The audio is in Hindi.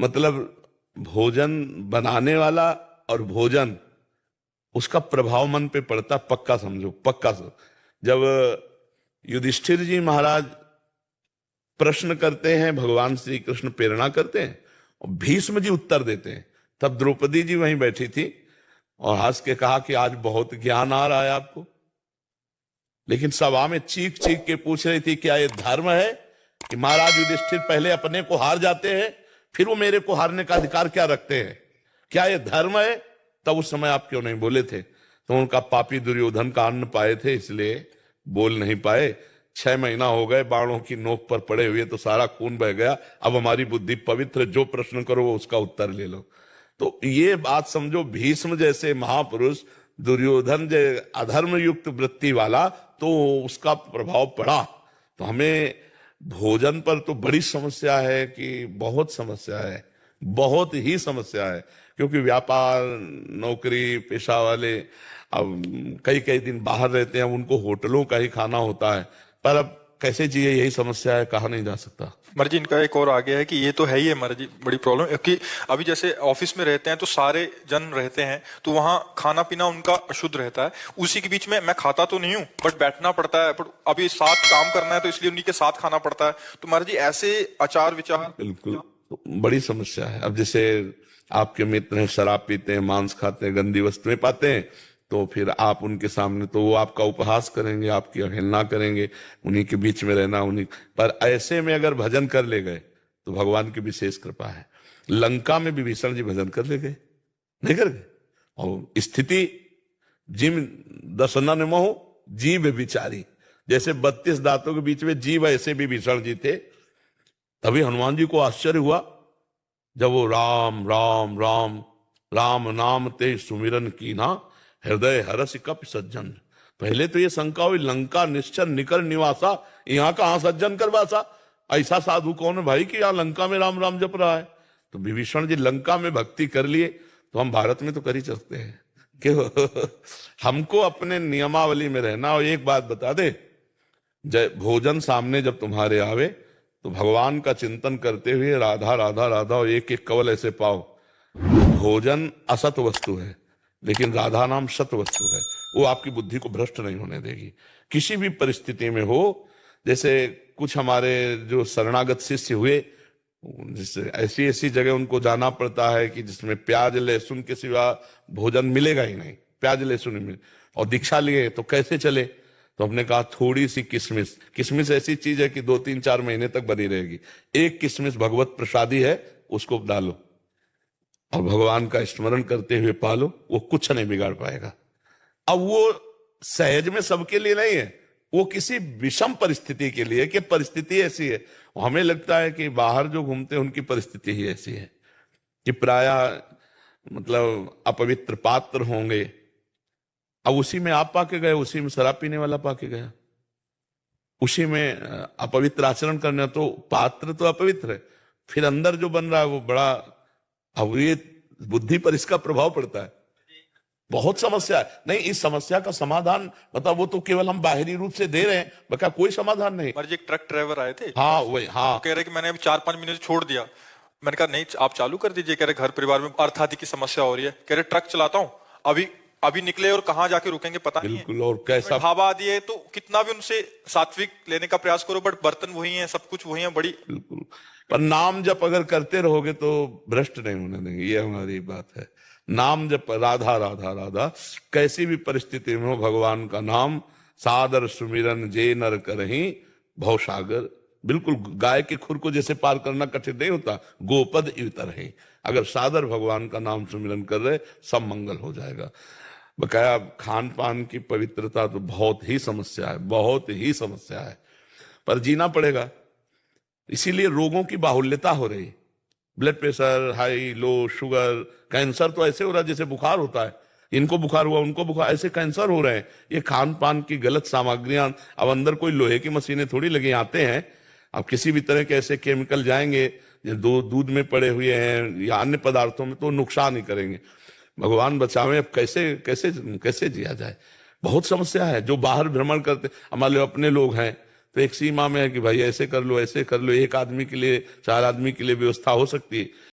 मतलब भोजन बनाने वाला और भोजन, उसका प्रभाव मन पे पड़ता, पक्का समझो, पक्का समझो। जब युधिष्ठिर जी महाराज प्रश्न करते हैं, भगवान श्री कृष्ण प्रेरणा करते हैं और भीष्म जी उत्तर देते हैं, तब द्रौपदी जी वहीं बैठी थी और हंस के कहा कि आज बहुत ज्ञान आ रहा है आपको। लेकिन सभा में चीख चीख के पूछ रही थी, क्या यह धर्म है कि महाराज युधिष्ठिर पहले अपने को हार जाते हैं, फिर वो मेरे को हारने का अधिकार क्या रखते हैं? क्या यह धर्म है? तब उस समय आप क्यों नहीं बोले थे? तो उनका पापी दुर्योधन का अन्न पाए थे, इसलिए बोल नहीं पाए। 6 महीना हो गए बाणों की नोक पर पड़े हुए, तो सारा खून बह गया। अब हमारी बुद्धि पवित्र, जो प्रश्न करो वो उसका उत्तर ले लो। तो ये बात समझो, भीष्म जैसे महापुरुष, दुर्योधन जैसे अधर्म युक्त वृत्ति वाला, तो उसका प्रभाव पड़ा। तो हमें भोजन पर तो बड़ी समस्या है, कि बहुत समस्या है, बहुत ही समस्या है। क्योंकि व्यापार, नौकरी पेशा वाले अब कई कई दिन बाहर रहते हैं, उनको होटलों का ही खाना होता है। पर अब कैसे जिए, यही समस्या है, कहा नहीं जा सकता। मर्जी इनका एक और आ गया है कि ये तो है ही है मर्जी, बड़ी प्रॉब्लम, क्योंकि अभी जैसे ऑफिस में रहते हैं तो सारे जन रहते हैं, तो वहाँ खाना पीना उनका अशुद्ध रहता है। उसी के बीच में मैं खाता तो नहीं हूँ, बट बैठना पड़ता है, पर अभी साथ काम करना है तो इसलिए उन्हीं के साथ खाना पड़ता है। तो मर्जी ऐसे आचार विचार बिल्कुल, तो बड़ी समस्या है। अब जैसे आपके मित्र हैं, शराब पीते हैं, मांस खाते हैं, गंदी वस्तुएं पाते हैं, तो फिर आप उनके सामने, तो वो आपका उपहास करेंगे, आपकी अवहेलना करेंगे, उन्हीं के बीच में रहना, उन्हीं पर। ऐसे में अगर भजन कर ले गए तो भगवान की विशेष कृपा है। लंका में विभीषण जी भजन कर ले गए, नहीं कर गए? और स्थिति जिम दसनन मोह जीव विचारी, जैसे 32 दांतों के बीच में जीव, ऐसे विभीषण जी थे। तभी हनुमान जी को आश्चर्य हुआ जब वो राम राम राम राम नाम ते सुमिरन की ना, हृदय हरस कपि सज्जन। पहले तो ये शंका हुई, लंका निश्चर निकर निवासा, यहाँ कहां सज्जन कर वासा? ऐसा साधु कौन है भाई कि यहाँ लंका में राम राम जप रहा है? तो विभीषण जी लंका में भक्ति कर लिए, तो हम भारत में तो कर ही सकते हैं क्यों? हमको अपने नियमावली में रहना। और एक बात बता दे, जय भोजन सामने जब तुम्हारे आवे तो भगवान का चिंतन करते हुए राधा राधा राधा और एक एक कवल ऐसे पाओ। भोजन असत वस्तु है, लेकिन राधा नाम सत वस्तु है। वो आपकी बुद्धि को भ्रष्ट नहीं होने देगी किसी भी परिस्थिति में हो। जैसे कुछ हमारे जो शरणागत शिष्य हुए, जिससे ऐसी ऐसी जगह उनको जाना पड़ता है कि जिसमें प्याज लहसुन के सिवा भोजन मिलेगा ही नहीं, प्याज लहसुन नहीं मिले, और दीक्षा लिए तो कैसे चले? तो हमने कहा थोड़ी सी किशमिश, किशमिश ऐसी चीज है कि 2-3-4 महीने तक बनी रहेगी। एक किशमिश भगवत प्रसादी है, उसको डालो और भगवान का स्मरण करते हुए पालो, वो कुछ नहीं बिगाड़ पाएगा। अब वो सहज में सबके लिए नहीं है, वो किसी विषम परिस्थिति के लिए, कि परिस्थिति ऐसी है। हमें लगता है कि बाहर जो घूमते हैं उनकी परिस्थिति ही ऐसी है कि प्रायः मतलब अपवित्र पात्र होंगे। अब उसी में आप पाके गए, उसी में शराब पीने वाला पाके गया, उसी में अपवित्र आचरण करना, तो पात्र तो अपवित्र है, फिर अंदर जो बन रहा है वो बड़ा। अब ये बुद्धि पर इसका प्रभाव पड़ता है, बहुत समस्या है। नहीं, इस समस्या का समाधान मतलब वो तो केवल हम बाहरी रूप से दे रहे हैं, बका कोई समाधान नहीं। मर्जी एक ट्रक ड्राइवर आए थे, हाँ वही, हाँ, कह रहे कि मैंने अभी 4-5 महीने से छोड़ दिया। मैंने कहा नहीं, आप चालू कर दीजिए। कह रहे घर परिवार में अर्थ आदि की समस्या हो रही है। कह रहे ट्रक चलाता हूँ, अभी अभी निकले और कहाँ जाके रुकेंगे पता नहीं है। बिल्कुल। और कैसा ढाबा आदि है, तो कितना भी उनसे सात्विक लेने का प्रयास करो, बट बर्तन वही है, सब कुछ वही है, बड़ी। बिल्कुल, पर नाम जप अगर करते रहोगे तो भ्रष्ट नहीं होने देंगे, ये हमारी बात है। नाम जप, राधा राधा राधा, कैसी भी परिस्थिति में हो भगवान का नाम सादर सुमिरन जे नर करहीं भवसागर। बिल्कुल, गाय के खुर को जैसे पार करना कठिन नहीं होता, गोपद इतर है। अगर सादर भगवान का नाम सुमिरन कर रहे, सब मंगल हो जाएगा। बकाया खान पान की पवित्रता तो बहुत ही समस्या है, बहुत ही समस्या है, पर जीना पड़ेगा। इसीलिए रोगों की बाहुल्यता हो रही, ब्लड प्रेशर हाई, लो, शुगर, कैंसर तो ऐसे हो रहा है जैसे बुखार होता है, इनको बुखार हुआ उनको बुखार, ऐसे कैंसर हो रहे हैं। ये खान पान की गलत सामग्रियां। अब अंदर कोई लोहे की मशीनें थोड़ी लगी आते हैं, अब किसी भी तरह के ऐसे केमिकल जाएंगे जो दूध में पड़े हुए हैं या अन्य पदार्थों में, तो नुकसान ही करेंगे। भगवान बचावे। अब कैसे कैसे कैसे जिया जाए, बहुत समस्या है। जो बाहर भ्रमण करते, हमारे अपने लोग हैं तो एक सीमा में है कि भाई ऐसे कर लो, ऐसे कर लो, एक आदमी के लिए 4 आदमी के लिए व्यवस्था हो सकती है।